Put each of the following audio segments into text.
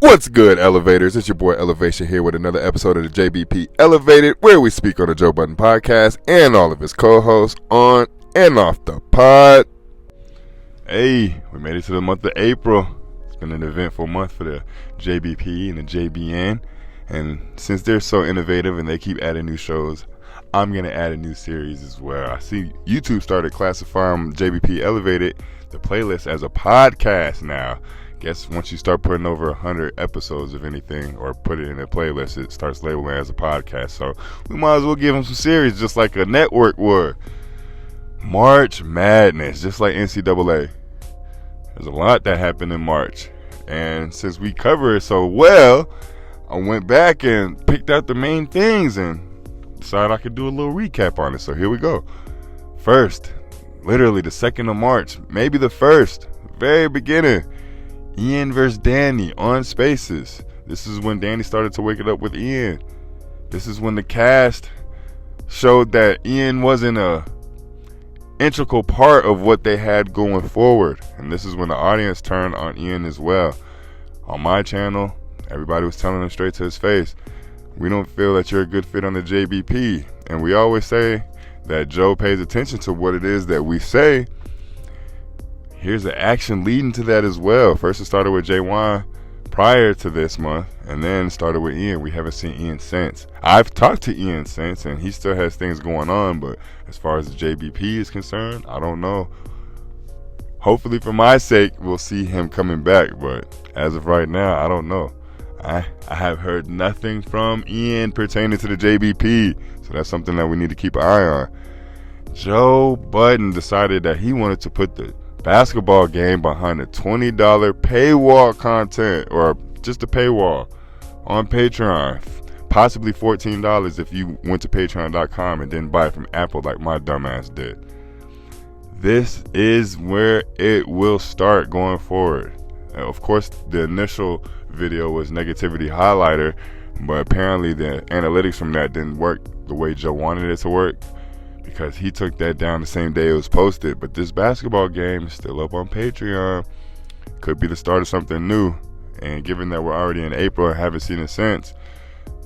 What's good, Elevators? It's your boy Elevation here with another episode of the JBP Elevated, where we speak on the Joe Budden podcast and all of his co-hosts on and off the pod. Hey, we made it to the month of April. It's been an eventful month for the JBP and the JBN. And since they're so innovative and they keep adding new shows, I'm going to add a new series as well. I see YouTube started classifying JBP Elevated, the playlist, as a podcast now. Guess once you start putting over 100 episodes of anything or put it in a playlist, it starts labeling as a podcast. So we might as well give them some series just like a network would. March Madness, just like NCAA. There's a lot that happened in March. And since we cover it so well, I went back and picked out the main things and decided I could do a little recap on it. So here we go. First, literally the 2nd of March, maybe the first, very beginning. Ian versus Danny on Spaces. This is when Danny started to wake it up with Ian. This is when the cast showed that Ian wasn't a integral part of what they had going forward. And this is when the audience turned on Ian as well. On my channel, everybody was telling him straight to his face, we don't feel that you're a good fit on the JBP. And we always say that Joe pays attention to what it is that we say. Here's the action leading to that as well. First it started with J1 prior to this month, and then started with Ian. We haven't seen Ian since. I've talked to Ian since, and he still has things going on, but as far as the JBP is concerned, I don't know. Hopefully for my sake, we'll see him coming back, but as of right now, I don't know. I have heard nothing from Ian pertaining to the JBP, so that's something that we need to keep an eye on. Joe Budden decided that he wanted to put the basketball game behind the $20 paywall content, or just a paywall on Patreon, possibly $14 if you went to patreon.com and didn't buy it from Apple like my dumbass did. This is where it will start going forward. Of course, the initial video was negativity highlighter, but apparently the analytics from that didn't work the way Joe wanted it to work, because he took that down the same day it was posted. But this basketball game is still up on Patreon. Could be the start of something new. And given that we're already in April and haven't seen it since,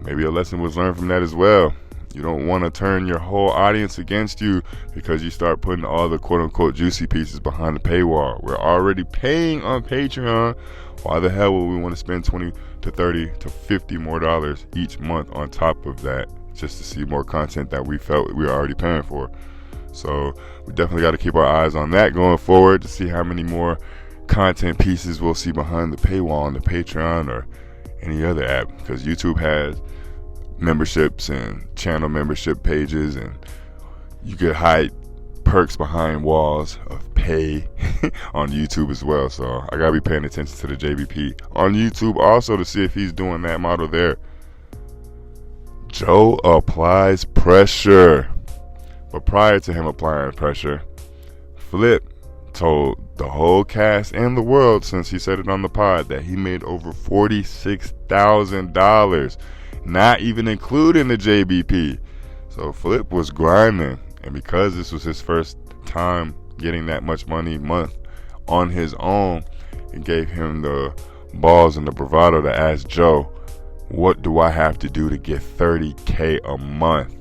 maybe a lesson was learned from that as well. You don't want to turn your whole audience against you because you start putting all the quote-unquote juicy pieces behind the paywall. We're already paying on Patreon. Why the hell would we want to spend $20 to $30 to $50 more dollars each month on top of that, just to see more content that we felt we were already paying for? So we definitely got to keep our eyes on that going forward to see how many more content pieces we'll see behind the paywall on the Patreon or any other app, because YouTube has memberships and channel membership pages, and you could hide perks behind walls of pay on YouTube as well. So I gotta be paying attention to the JBP on YouTube also to see if he's doing that model there. Joe applies pressure. But prior to him applying pressure, Flip told the whole cast and the world, since he said it on the pod, that he made over $46,000, not even including the JBP. So Flip was grinding, and because this was his first time getting that much money a month on his own, it gave him the balls and the bravado to ask Joe, what do I have to do to get $30K a month?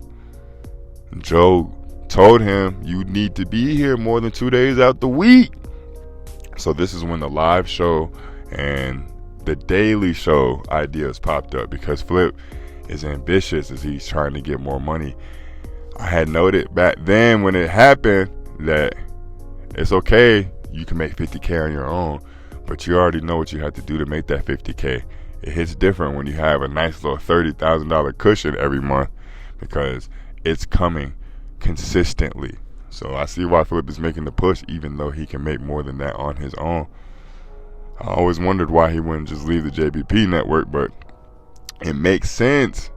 Joe told him, you need to be here more than 2 days out the week. So this is when the live show and the daily show ideas popped up, because Flip is ambitious as he's trying to get more money. I had noted back then when it happened that it's okay, you can make $50K on your own, but you already know what you have to do to make that $50K. It hits different when you have a nice little $30,000 cushion every month, because it's coming consistently. So I see why Flip is making the push, even though he can make more than that on his own. I always wondered why he wouldn't just leave the JBP network, but it makes sense.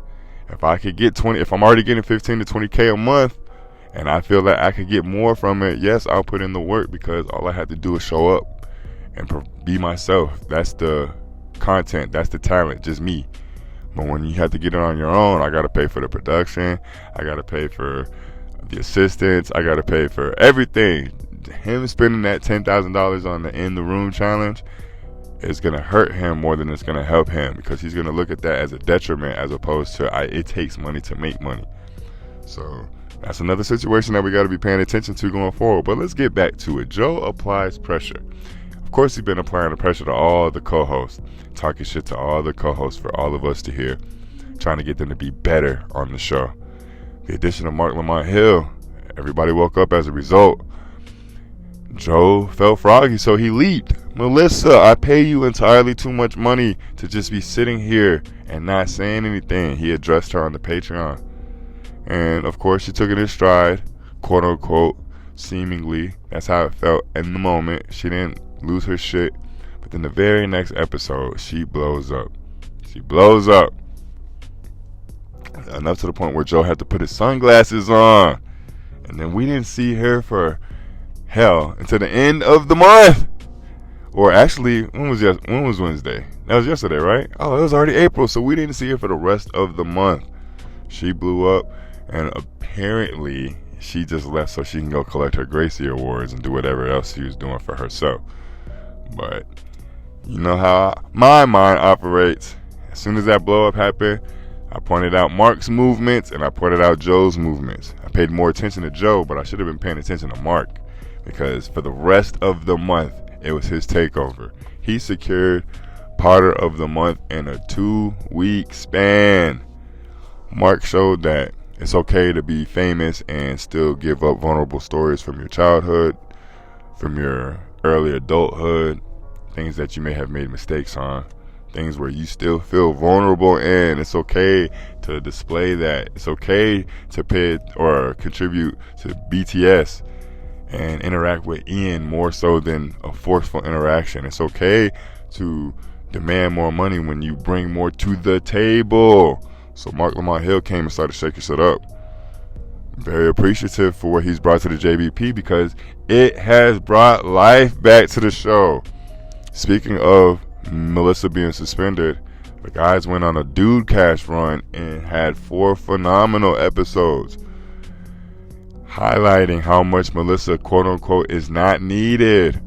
If I could get if I'm already getting 15 to 20K a month, and I feel that I could get more from it, yes, I'll put in the work, because all I have to do is show up and be myself. That's the content, that's the talent, just me. But when you have to get it on your own, I got to pay for the production, I got to pay for the assistants, I got to pay for everything. Him spending that $10,000 on the In the Room challenge, is going to hurt him more than it's going to help him, because he's going to look at that as a detriment as opposed to it takes money to make money. So that's another situation that we got to be paying attention to going forward. But let's get back to it. Joe applies pressure. Of course, he's been applying the pressure to all the co-hosts, talking shit to all the co-hosts for all of us to hear, trying to get them to be better on the show. The addition of Mark Lamont Hill, everybody woke up as a result. Joe felt froggy, so he leaped. Melissa, I pay you entirely too much money to just be sitting here and not saying anything. He addressed her on the Patreon. And of course, she took it in stride, quote unquote, seemingly. That's how it felt in the moment. She didn't lose her shit. But then the very next episode, she blows up. She blows up. Enough to the point where Joe had to put his sunglasses on. And then we didn't see her for hell until the end of the month. Or actually, when was Wednesday? That was yesterday, right? Oh, it was already April, so we didn't see her for the rest of the month. She blew up, and apparently she just left so she can go collect her Gracie Awards and do whatever else she was doing for herself. But you know how my mind operates. As soon as that blow up happened, I pointed out Mark's movements and I pointed out Joe's movements. I paid more attention to Joe, but I should have been paying attention to Mark, because for the rest of the month, it was his takeover. He secured Potter of the Month in a 2-week span. Mark showed that it's okay to be famous and still give up vulnerable stories from your childhood, from your early adulthood, things that you may have made mistakes on, things where you still feel vulnerable in. It's okay to display that. It's okay to pay or contribute to BTS and interact with Ian more so than a forceful interaction. It's okay to demand more money when you bring more to the table. So Mark Lamont Hill came and started shaking shit up. Very appreciative for what he's brought to the JBP, because it has brought life back to the show. Speaking of Melissa being suspended, the guys went on a Dude Cast run and had 4 phenomenal episodes, highlighting how much Melissa, quote unquote, is not needed.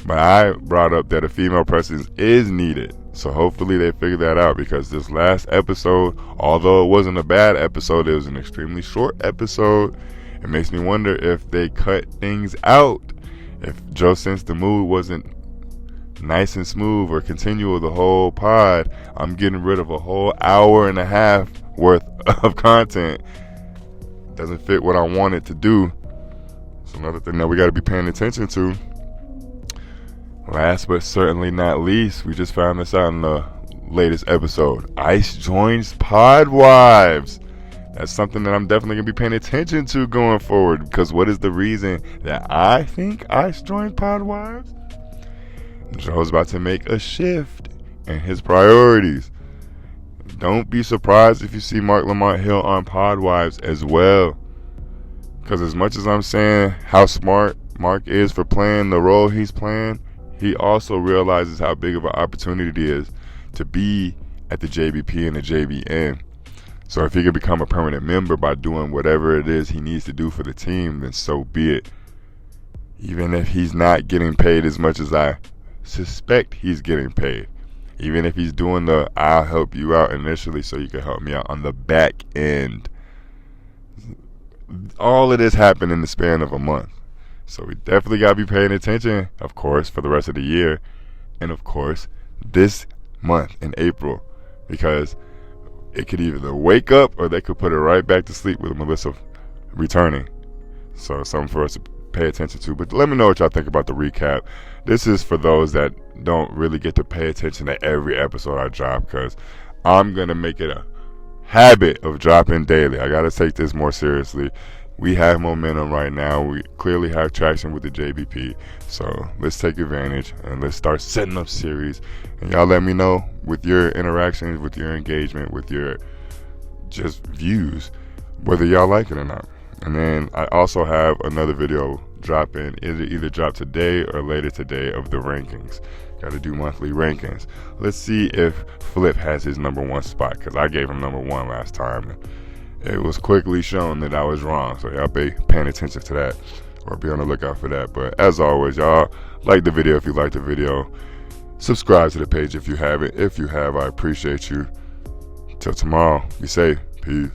But I brought up that a female presence is needed. So hopefully they figure that out, because this last episode, although it wasn't a bad episode, it was an extremely short episode. It makes me wonder if they cut things out. If Joe Sensed the mood wasn't nice and smooth or continual the whole pod, I'm getting rid of a whole hour and a half worth of content. Doesn't fit what I wanted to do. It's another thing that we got to be paying attention to. Last but certainly not least, we just found this out in the latest episode. Ice joins Podwives. That's something that I'm definitely going to be paying attention to going forward, because what is the reason that I think Ice joined Podwives? Joe's about to make a shift in his priorities. Don't be surprised if you see Mark Lamont Hill on Podwives as well. Because as much as I'm saying how smart Mark is for playing the role he's playing, he also realizes how big of an opportunity it is to be at the JBP and the JBN. So if he can become a permanent member by doing whatever it is he needs to do for the team, then so be it. Even if he's not getting paid as much as I suspect he's getting paid. Even if he's doing the I'll help you out initially so you can help me out on the back end. All of this happened in the span of a month. So we definitely got to be paying attention, of course, for the rest of the year. And of course, this month in April. Because it could either wake up or they could put it right back to sleep with Melissa returning. So something for us to pay attention to. But let me know what y'all think about the recap. This is for those that don't really get to pay attention to every episode I drop, because I'm going to make it a habit of dropping daily. I got to take this more seriously. We have momentum right now. We clearly have traction with the JBP. So let's take advantage and let's start setting up series. And y'all let me know with your interactions, with your engagement, with your just views, whether y'all like it or not. And then I also have another video dropping, either drop today or later today, of the rankings. Got to do monthly rankings. Let's see if Flip has his #1 spot, because I gave him #1 last time. It was quickly shown that I was wrong, so y'all be paying attention to that, or be on the lookout for that. But as always, y'all like the video if you like the video. Subscribe to the page if you haven't. If you have, I appreciate you. Till tomorrow, be safe. Peace.